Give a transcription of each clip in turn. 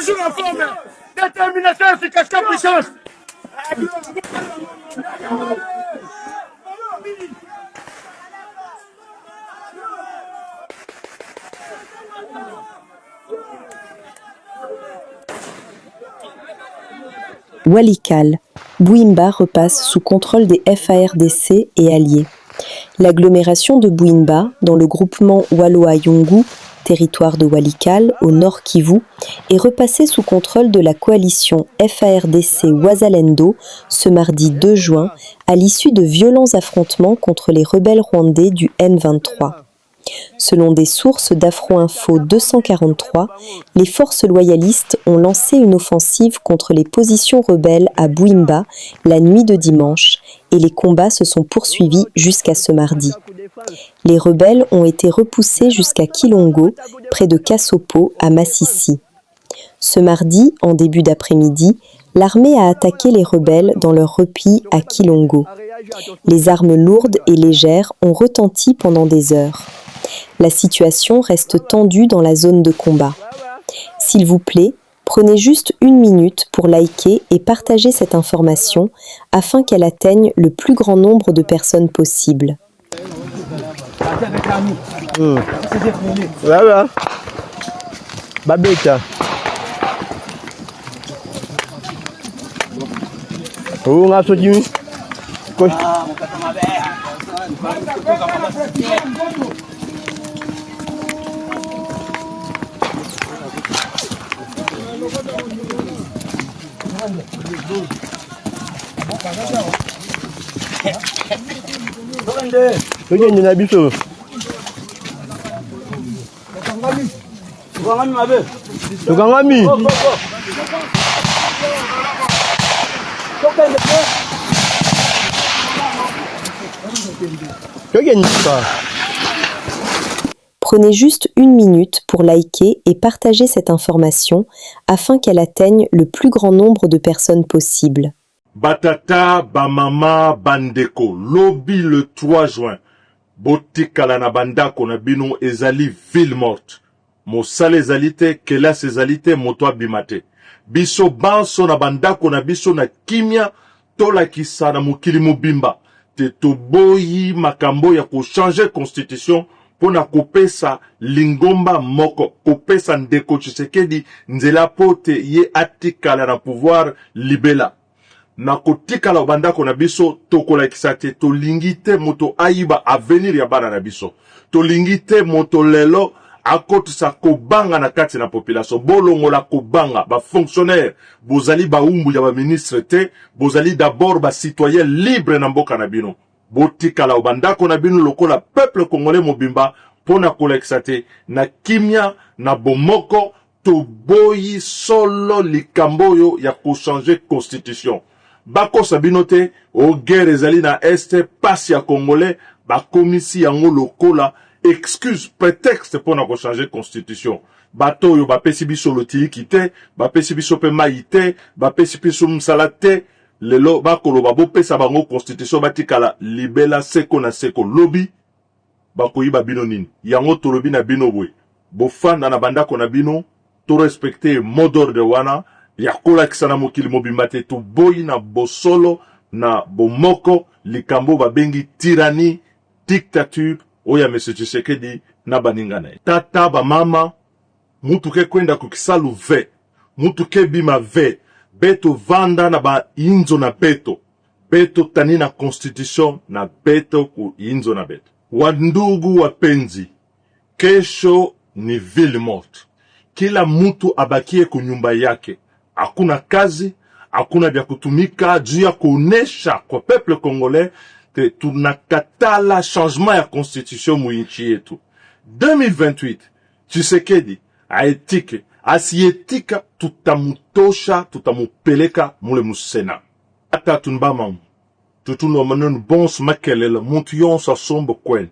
toujours en forme. Détermination, efficacité, puissance. Walikale, Bouimba repasse sous contrôle des FARDC et alliés. L'agglomération de Bouimba, dans le groupement Walloa-Yungu, territoire de Walikale, au nord Kivu, est repassée sous contrôle de la coalition FARDC-Wazalendo ce mardi 2 juin, à l'issue de violents affrontements contre les rebelles rwandais du M23. Selon des sources d'Afro-Info 243, les forces loyalistes ont lancé une offensive contre les positions rebelles à Bouimba la nuit de dimanche et les combats se sont poursuivis jusqu'à ce mardi. Les rebelles ont été repoussés jusqu'à Kilongo, près de Kassopo, à Massissi. Ce mardi, en début d'après-midi, l'armée a attaqué les rebelles dans leur repli à Kilongo. Les armes lourdes et légères ont retenti pendant des heures. La situation reste tendue dans la zone de combat. S'il vous plaît, prenez juste 1 minute pour liker et partager cette information afin qu'elle atteigne le plus grand nombre de personnes possible. Prenez juste 1 minute pour liker et partager cette information afin qu'elle atteigne le plus grand nombre de personnes possible. Batata, Bamama, Bandeko, lobby le 3 juin. Botikala na bandako na bino ezali ville morte. Mosala ezali te, kelas ezali te, moto abimate. Biso banso na bandako na biso na kimia, tolakisa na mokili mobimba. Te toboyi makambo ya ko changer constitution pona kopesa lingomba moko, kopesa ndeko Tshisekedi nzela pote ye atikala na pouvoir libela. Na kotikala bandako na biso tokolakisa te, tolingi te moto ayiba avenir ya bana na biso. Tolingi te moto lelo akotisa kobanga na kati na population. Bolongola kobanga ba fonctionnaire, bozali ba umbu ya ba ministre te, bozali d'abord ba citoyen libre na mboka na bino. Botikala bandako na bino lokola peuple congolais mobimba pona kolakisa te na kimia na bomoko toboyi solo likamboyo ya ko changer constitution. Bako sabinote o guerre ezali na este pasi ya congolais bakomisi yango lokola excuse prétexte pona ko changer constitution. Bato yo bapesi biso lotiki te, bapesi biso pe mai te, bapesi biso msala te. Lelo bakoloba bopesa bango constitution batikala libela seko na seko lobi bakoyiba bino nini yango tolobi na bino boy bofanda na bandako na bino to respecter modor de wana ya kolakisa na mokili mobimba te to boyi na bosolo na bomoko likambo babengi tyrannie dictature oya monsieur Tshisekedi na baninga na tata ba mama mutu ke kwenda kukisalu ve mutu ke bima ve beto vanda na ba inzo na beto. Beto tani na constitution na beto ku inzo na beto. Wandugu wapenzi, kesho ni ville morte. Kila mtu abakie kunyumba yake. Hakuna kazi, hakuna vya kutumika, juu ya kuonesha kwa peuple congolais te tunakatala changement ya constitution mu nchi yetu. 2028, Tshisekedi aetike asietika tutamutosha tutamupeleka mule musena ata tunbama tutuno manon bons makelela muntu yonsa sombo kwen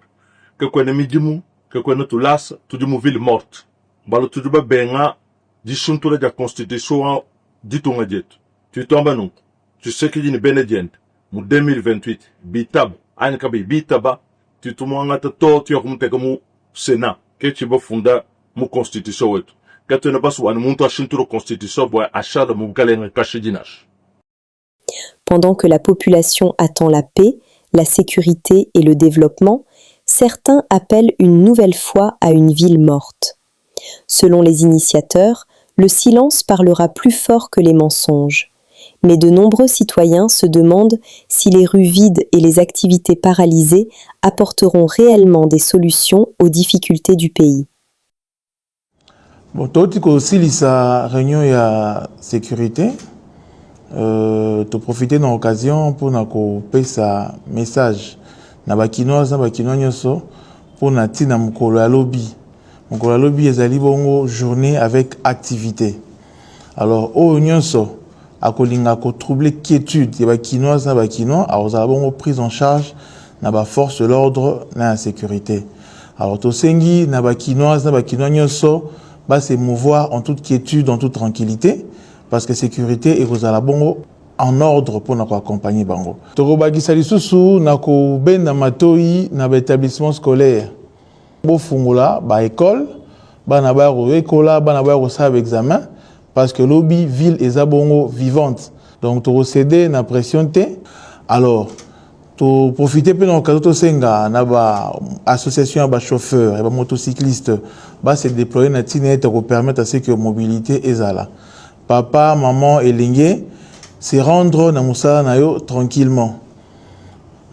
ke kwene midimu ke kwene tulasa tudimu ville morte balo tuduba benga dishuntura ja constitution ditunga jetu tutomba non Tshisekedi ni benedient mu 2028 bitab anka bitaba tutumwanga to tu yakumteka mu sena ke chibo funda mu constitution wetu katena basu wan muntu ashinturo constitution boy achada mugalen kashidinash. Pendant que la population attend la paix, la sécurité et le développement, certains appellent une nouvelle fois à une ville morte. Selon les initiateurs, le silence parlera plus fort que les mensonges. Mais de nombreux citoyens se demandent si les rues vides et les activités paralysées apporteront réellement des solutions aux difficultés du pays. Bon, toi, tu aussi sa réunion et la sécurité. Tu profiter de l'occasion pour nous passer un message. Na bakinoise na bakinois nyoso pour na tina mukolo ya lobby. Mukolo ya lobby ezali bongo journée avec activité. Alors o nyonso akolinga ko troubler quiétude ya bakinoise na bakinois azala bongo prise en charge na ba force de l'ordre na la sécurité. Alors to sengi na bakinoise na bakinois nyoso ba se mouvoir en toute quiétude, en toute tranquillité parce que sécurité et kozala bongo en ordre pour nous accompagner bango. Torobagisa lisusu na ko benda matoi na établissement scolaire. Bo fungula ba école, bana ba ro école, bana ba ro sa examen parce que lobby ville eza bongo vivante. Donc to céder na pression té. Alors to profiter pe na okazo to senga na ba association ba chauffeur et ba motocycliste ba se déployer na tinete pour permettre à ce que mobilité ezala. Papa, maman et lingue se rendre na musala na yo tranquillement.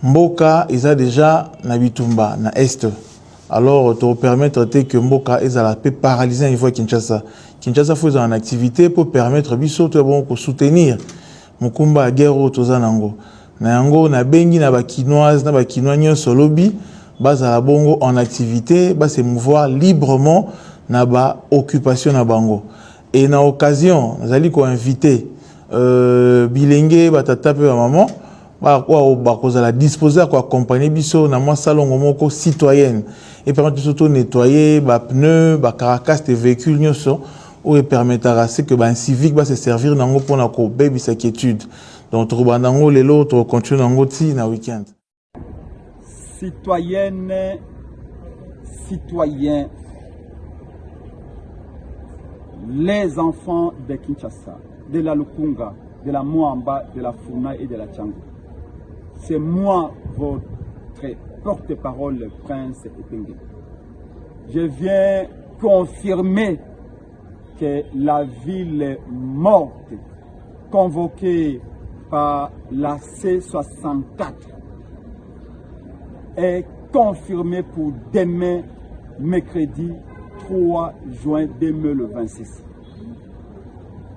Mboka isa déjà na bitumba na est. Alors te permettre que Mboka isa la paix paralysée une fois Kinshasa. Kinshasa faut en activité pour permettre biso to bon ko soutenir mukumba guerre toza nango. Na yango na bengi na bakinoise na bakinois nyoso lobby baza la bongo en activité, ba se mouvoir librement na ba occupation na bango. Et na occasion, nous allons inviter bilenge batata pe maman ba kozala disposer à accompagner biso na moi salon moko citoyenne et permettre surtout nettoyer ba pneus ba carcasse des véhicules nyoso ou permettra ce que ba civique va se servir nango pour na ko baby sa quiétude. Donc troba nango lelo to continue nango ti na week-end. Citoyenne, citoyens, les enfants de Kinshasa, de la Lukunga, de la Moamba, de la Funa et de la Tchango. C'est moi, votre porte-parole, le prince Epenge. Je viens confirmer que la ville morte, convoquée par la C64, est confirmée pour demain, mercredi 3 juin 2026.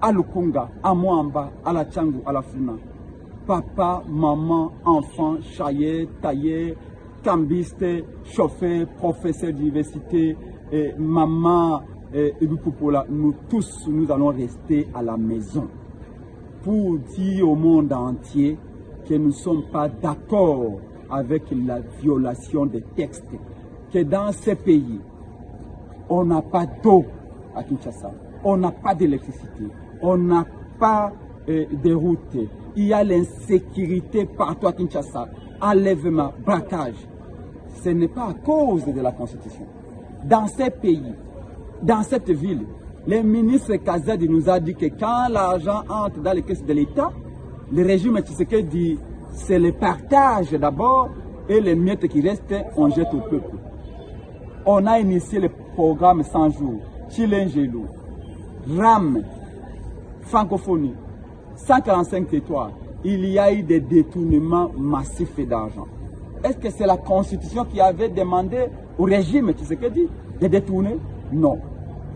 À Lukunga, à Moamba, à la Tchango, à la Funa. Papa, maman, enfant, chaillé, taillé, cambiste, chauffeur, professeur d'université, maman, nous tous, nous allons rester à la maison pour dire au monde entier que nous ne sommes pas d'accord avec la violation des textes, que dans ces pays, on n'a pas d'eau à Kinshasa, on n'a pas d'électricité, on n'a pas de routes, il y a l'insécurité partout à Kinshasa, enlèvement, braquage. Ce n'est pas à cause de la Constitution. Dans ces pays, dans cette ville, le ministre Kazadi nous a dit que quand l'argent entre dans les caisses de l'État, le régime Tshisekedi dit c'est le partage d'abord et les miettes qui restent, on jette au peuple. On a initié le programme 100 jours, Chilengelou, RAM, francophonie, 145 territoires. Il y a eu des détournements massifs d'argent. Est-ce que c'est la Constitution qui avait demandé au régime Tshisekedi de détourner? Non.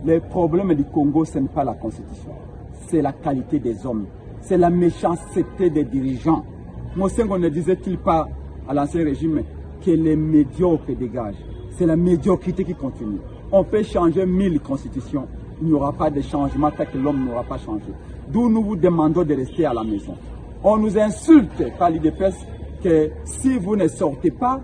Le problème du Congo, ce n'est pas la Constitution. C'est la qualité des hommes. C'est la méchanceté des dirigeants. Mosengo ne disait-il pas à l'ancien régime que les médiocres dégagent? C'est la médiocrité qui continue. On peut changer 1000 constitutions. Il n'y aura pas de changement tant que l'homme n'aura pas changé. D'où nous vous demandons de rester à la maison. On nous insulte par l'IDPS que si vous ne sortez pas,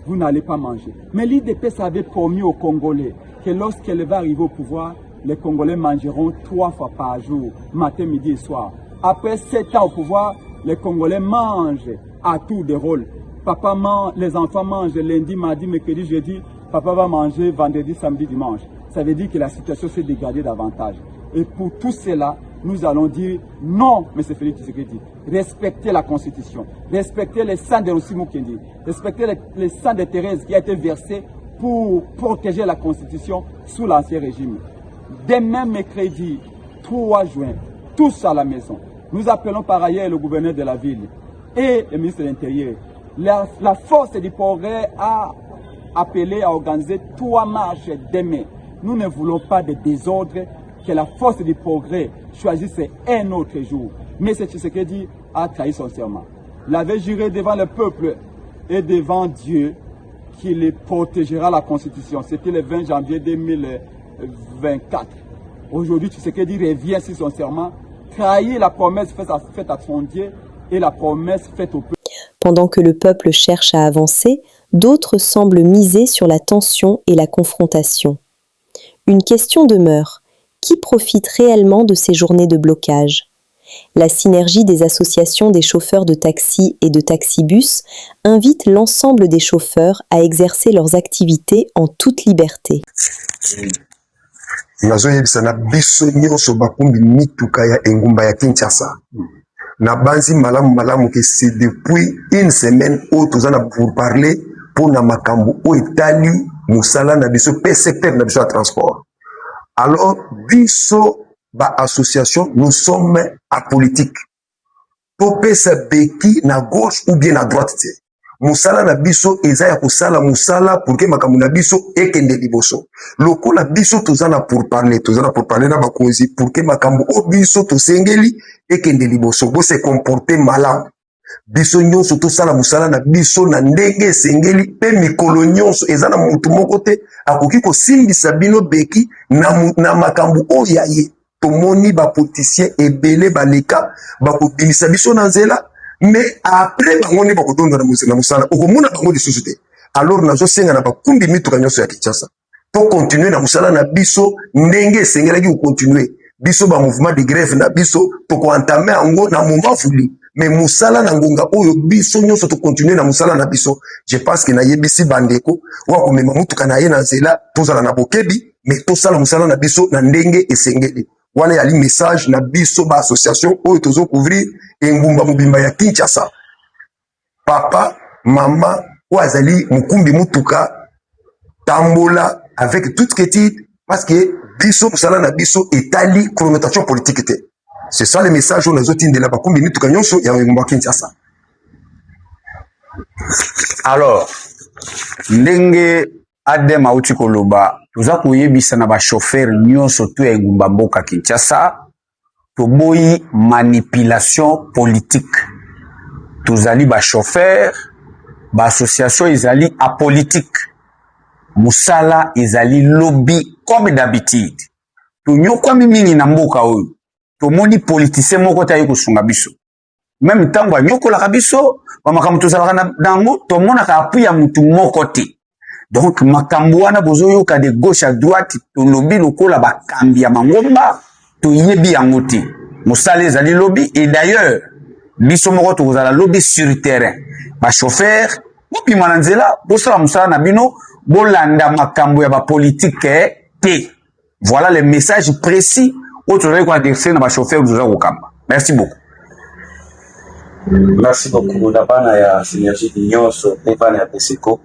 vous n'allez pas manger. Mais l'IDPS avait promis aux Congolais que lorsqu'elle va arriver au pouvoir, les Congolais mangeront 3 fois par jour, matin, midi et soir. Après 7 ans au pouvoir, les Congolais mangent à tour de rôle. Papa mange, les enfants mangent lundi, mardi, mercredi, jeudi. Papa va manger vendredi, samedi, dimanche. ça veut dire que la situation s'est dégradée davantage. Et pour tout cela, nous allons dire non, M. Félix Tshisekedi. Respectez la Constitution, respectez les sangs de Rossimo Kendi, respectez les sangs de Thérèse qui a été versé pour protéger la Constitution sous l'Ancien Régime. Demain, mercredi 3 juin, tous à la maison. Nous appelons par ailleurs le gouverneur de la ville et le ministre de l'Intérieur. La force du progrès a appelé à organiser 3 marches demain. Nous ne voulons pas de désordre, que la force du progrès choisisse un autre jour. Mais M. Tshisekedi a trahi son serment. Il avait juré devant le peuple et devant Dieu qu'il protégera la Constitution. C'était le 20 janvier 2024. Aujourd'hui, Tshisekedi revient sur son serment, trahit la promesse faite à son Dieu et la promesse faite au peuple. Pendant que le peuple cherche à avancer, d'autres semblent miser sur la tension et la confrontation. Une question demeure. Qui profite réellement de ces journées de blocage ? La synergie des associations des chauffeurs de taxi et de taxibus invite l'ensemble des chauffeurs à exercer leurs activités en toute liberté. nazoyebisa na biso nyonso bakumbi mituka ya engumba ya Kinshasa na banzi malamu que c'est depuis une semaine où tozana pour parler pour na makambo o etali musala na biso pe secteur na biso ya transport. Alors biso ba association nous sommes apolitique topesa beki na gauche ou bien à droite te musala na biso eza ya kusala musala pour que makambo na biso ekende liboso lokola biso tozana pour parler na bakonzi pour que makambo o biso tosengeli ekende liboso bo se comporter malamu biso nyonso tosala musala na biso na ndenge esengeli pe mikolo nyonso eza na mutu moko te akoki kosimbisa bino beki na makambo oyo ya ye tomoni bapoliticien ebele baleka bakobimisa biso na nzela mais après bango nde bakotonda na musala okomona bango lisusu te alors nazosenga na bakumbi mituka nyonso ya Kinshasa po continuer na musala na biso ndenge esengelaki kocontinue biso ba mouvement de grève na biso tokoentame yango na moment voulu mais musala na ngonga oyo biso nyonso to continuer na musala na biso je pense que na yebisi bandeko wa komema mutuka na ye na nzela tozala na bokebi mais tosala musala na biso na ndenge esengeli wana yali message na biso ba association oyo tozo couvrir engumba mobimba ya Kinshasa papa mama wazali mukumbi mutuka tambola avec toute quiétude parce que biso musala na biso etali connotation politique te. C'est ça le message on a zotine de la bakumbi mituka nyonso ya engumba Kinshasa. Alors ndenge Adem auti koloba tuza koyebisa na ba chauffeur nyonso tu ya engumba mboka Kinshasa toboyi manipulation politique tozali ba chauffeur ba association ezali apolitique musala ezali lobby comme d'habitude tunyokwa mingi na mboka oyo tomoni politicien moko tayi kosunga biso même tango anyokola biso ba makambo tozalaka na dango tomonaka appui ya mutu moko te. Donc makambo wana bozoyoka de gauche à droite tolobi lokola bakambi ya mangomba toyebi yango te musala ezali lobby et d'ailleurs biso moko tozala lobby sur terrain ba chauffeur bopima na nzela bosala musala na bino bolanda makambo ya ba politique te. Voilà le message précis où tu dois adresser na ba chauffeur de Kamba. Merci beaucoup. Merci beaucoup. D'abord, il y a synergie nyonso et pas na peseko.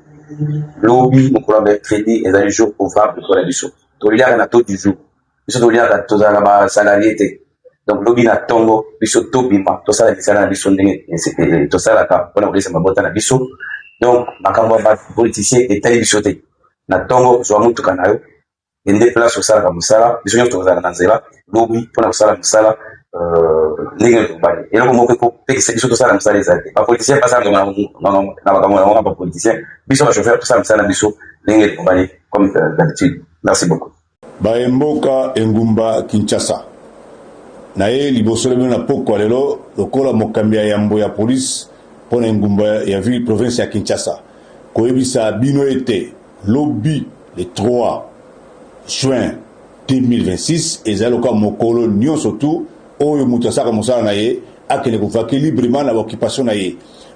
Lobby mokolo mercredi est un jour ouvrable pour la biso. Tolia na taux du jour. Biso tolia na tozala ba salarié te. Donc lobby na tongo biso to bimba to sala bisala na biso ndenge to sala ka pona kolesa mabota na biso. Donc makambo ba politicien etali biso te. Na tongo zo mutu kanayo. Ende place au sala musala biso nyo tozala na nzela lobby pona sala musala ndenge tobali. Et donc moko ko te biso to sala musala ezate. Ba politicien pas sala na makambo na ba politicien biso ba chauffeur to sala musala biso ndenge tobali comme d'habitude. Merci beaucoup. Baemboka engumba Kinshasa. Na ye liboso le na poko lelo lokola mokambi ya yambo ya police pona engumba ya ville province ya Kinshasa. Koyebisa bino ete lobby le 3 juin 2026 ezaloka mokolo nyonso tu oyo mutu asaka mosala na ye akende kovake librement na occupation na ye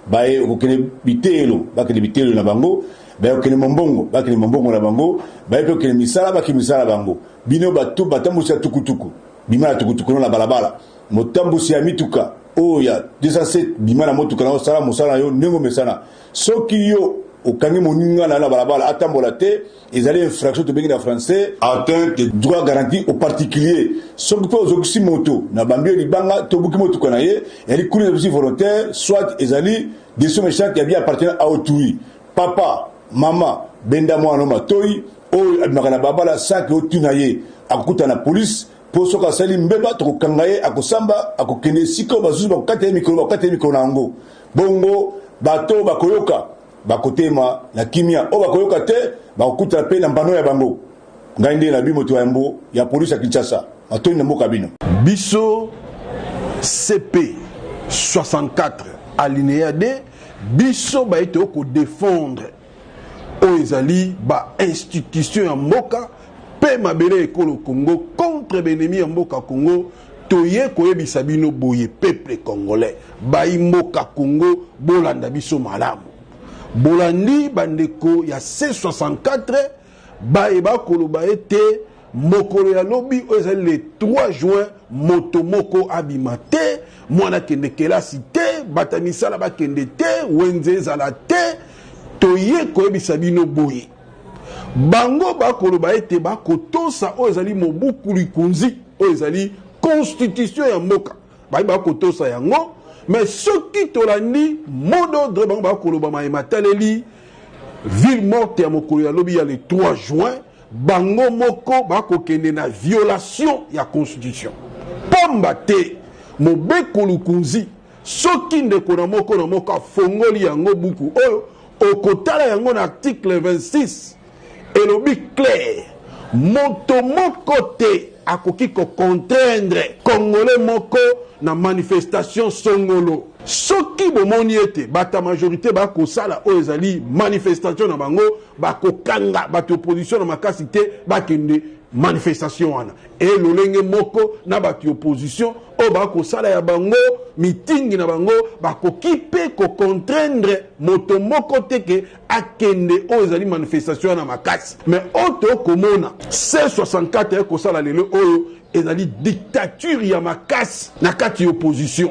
baye okende bitelo bakende bitelo na bango bakende mombongo na bango bayepe okende misala bakende misala bango bino bato batambusi ya tukutuku bima na tukutuku na balabala motambusi ya mituka oya 207 bima na motuka na osala mosala yo ndenge mesana soki yo okangi moninga na balabala atambola te ezali infraction to bengi na français atteinte de droit garanti au particulier soki po ozokisi moto na bambio libanga to buki motuka na ye eli kuli de volontaire soit ezali des sommes méchantes qui bien appartenant à autrui papa mama benda mwana matoi o abimaka babala saki otuna ye akukuta na police po soka sali mbeba to kokanga ye akosamba akokende siko bazuzu bakokata mikolo na ngo bongo bato bakoyoka bakotema na kimia o bakoyoka te bakokuta pe na mbano ya bango ngai nde na bimoto ya mbo ya police ya Kinshasa atoni na mboka bino biso CP 64 alinéa D biso ba ete oko défendre o ezali ba institution ya mboka pe mabele ekolo Congo contre benemi ya mboka Congo toye koyebisa bino boye peuple congolais ba mboka Congo bolanda biso malamu bolandi bandeko ya C64 ba eba koloba ete mokolo ya lobi ezali le 3 juin moto moko abimate mwana kende kelasi te batamisala bakende te wenze ezala te toye koyebisa bino boye bango bakoloba ete bakotosa oyo ezali mobuku likunzi oyo ezali constitution ya mboka bakotosa yango mais soki tolandi mot d'ordre bango bakoloba mayema taleli ville morte ya mokolo ya lobi ya le 3 juin bango moko bakokende na violation ya constitution pamba te mobeko lukunzi soki ndeko na moko afongoli yango buku oyo okotala yango na article 26 elobi clair moto moko te akoki ko contraindre congolais moko na manifestation songolo soki bomoni ete bata majorité bakosala oyo ezali manifestation na bango bakokanga bato opposition na makasi te bakende manifestation wana e lolenge moko na bato opposition oyo bakosala ya bango mitingi na bango bakoki mpe kocontraindre moto moko teke akende oyo ezali manifestation na makasi mais oyo tokomona C64 ekosala lelo oyo ezali dictature ya makasi na kati ya opposition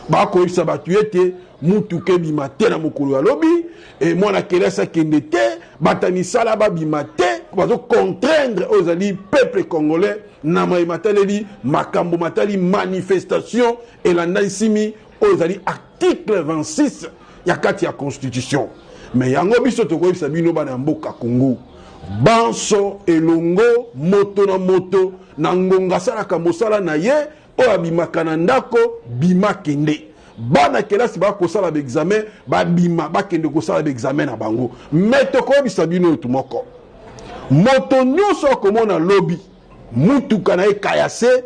bakoyebisa bato ete mutuka ebima te na mokolo ya lobi e mwana kelasi akende te bata misala babima te bazocontraindre oyo ezali peuple congolais na mayema taleli makambo matali manifestation elanda nsimi oyo ezali article 26 ya kati ya constitution mais yango biso tokoyebisa bino bana ya mboka Congo banso elongo moto na ngonga salaka mosala na ye oyo abimaka na ndako bima kende bana kelasi bakosala baexamen babima bakende kosala baexamen na bango mais tokoyebisa bino oyo moko moto nyonso akomona lobi mutuka na ye kayase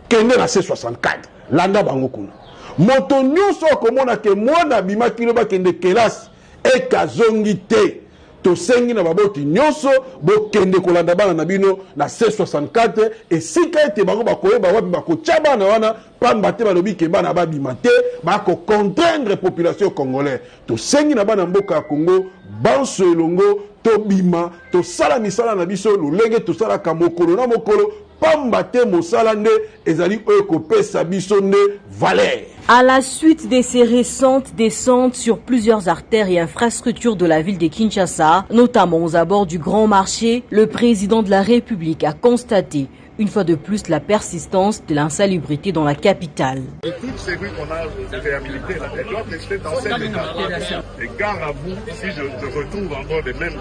kende na C64 landa bango kuna moto nyonso akomona ke mwana abimaki lo bakende kelasi ekazongi te tosengi na baboti nyonso bokende kolanda bana na bino na C64 esika ete bango bakoyeba wapi bakotya bana wana pamba te balobi ke bana babima te bakocontraindre population congolaise tosengi na bana mboka ya Congo banso elongo tobima tosala misala na biso lolenge tosalaka mokolo na mokolo pamba te mosala nde ezali oyo kopesa biso nde valeur. À la suite de ces récentes descentes sur plusieurs artères et infrastructures de la ville de Kinshasa, notamment aux abords du Grand Marché, le président de la République a constaté une fois de plus la persistance de l'insalubrité dans la capitale. Et toutes ces rues qu'on a réhabilitées, elles doivent rester dans cet état. Et gare à vous si je retrouve encore les mêmes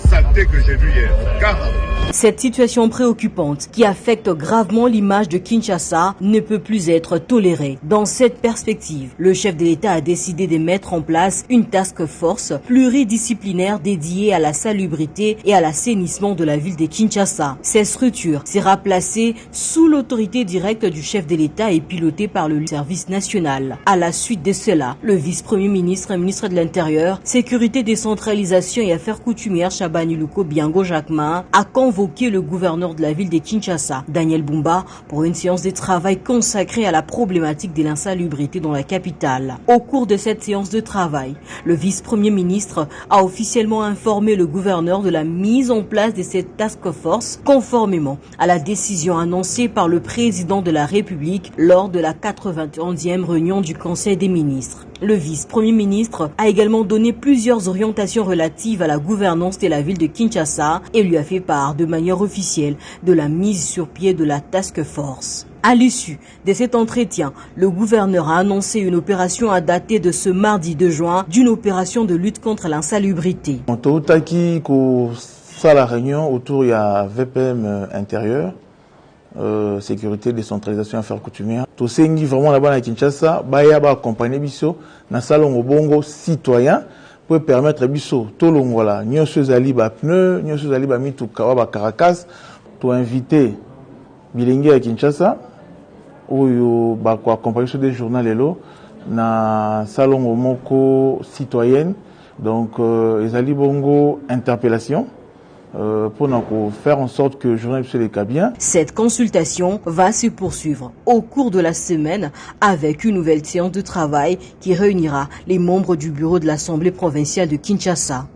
saletés que j'ai vues hier. Gare à vous. Cette situation préoccupante qui affecte gravement l'image de Kinshasa ne peut plus être tolérée. Dans cette perspective, le chef de l'État a décidé de mettre en place une task force pluridisciplinaire dédiée à la salubrité et à l'assainissement de la ville de Kinshasa. Cette structure sera placée placée sous l'autorité directe du chef de l'État et pilotée par le service national. À la suite de cela, le vice-premier ministre et ministre de l'Intérieur, Sécurité, décentralisation et affaires coutumières Chabani Luko Biango Jacquemin a convoqué le gouverneur de la ville de Kinshasa, Daniel Bumba, pour une séance de travail consacrée à la problématique de l'insalubrité dans la capitale. Au cours de cette séance de travail, le vice-premier ministre a officiellement informé le gouverneur de la mise en place de cette task force conformément à la décision annoncée par le président de la République lors de la 91e réunion du Conseil des ministres. Le vice-premier ministre a également donné plusieurs orientations relatives à la gouvernance de la ville de Kinshasa et lui a fait part de manière officielle de la mise sur pied de la task force. À l'issue de cet entretien, le gouverneur a annoncé une opération à dater de ce mardi 2 juin d'une opération de lutte contre l'insalubrité. Ça, la réunion autour, il y a VPM intérieur, sécurité, décentralisation, affaires coutumières. Tout ça, vraiment là-bas à Kinshasa, baya ba accompagner biso na salon bongo citoyen pour permettre biso tout longola, nyoso zali ba pneu, nyoso zali ba mituka wa ba caracas, to inviter bilingi à Kinshasa ou ba ko accompagner sur des journaux lelo na salon moko citoyenne. Donc ezali bongo interpellation. Pour faire en sorte que le journal soit les cas bien. Cette consultation va se poursuivre au cours de la semaine avec une nouvelle séance de travail qui réunira les membres du bureau de l'Assemblée provinciale de Kinshasa.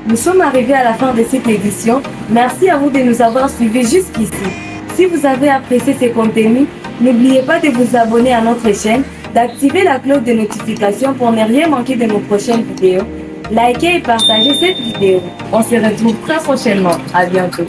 Nous sommes arrivés à la fin de cette édition. Merci à vous de nous avoir suivis jusqu'ici. Si vous avez apprécié ces contenus, n'oubliez pas de vous abonner à notre chaîne, d'activer la cloche de notification pour ne rien manquer de nos prochaines vidéos. Likez et partagez cette vidéo. On se retrouve très prochainement. À bientôt.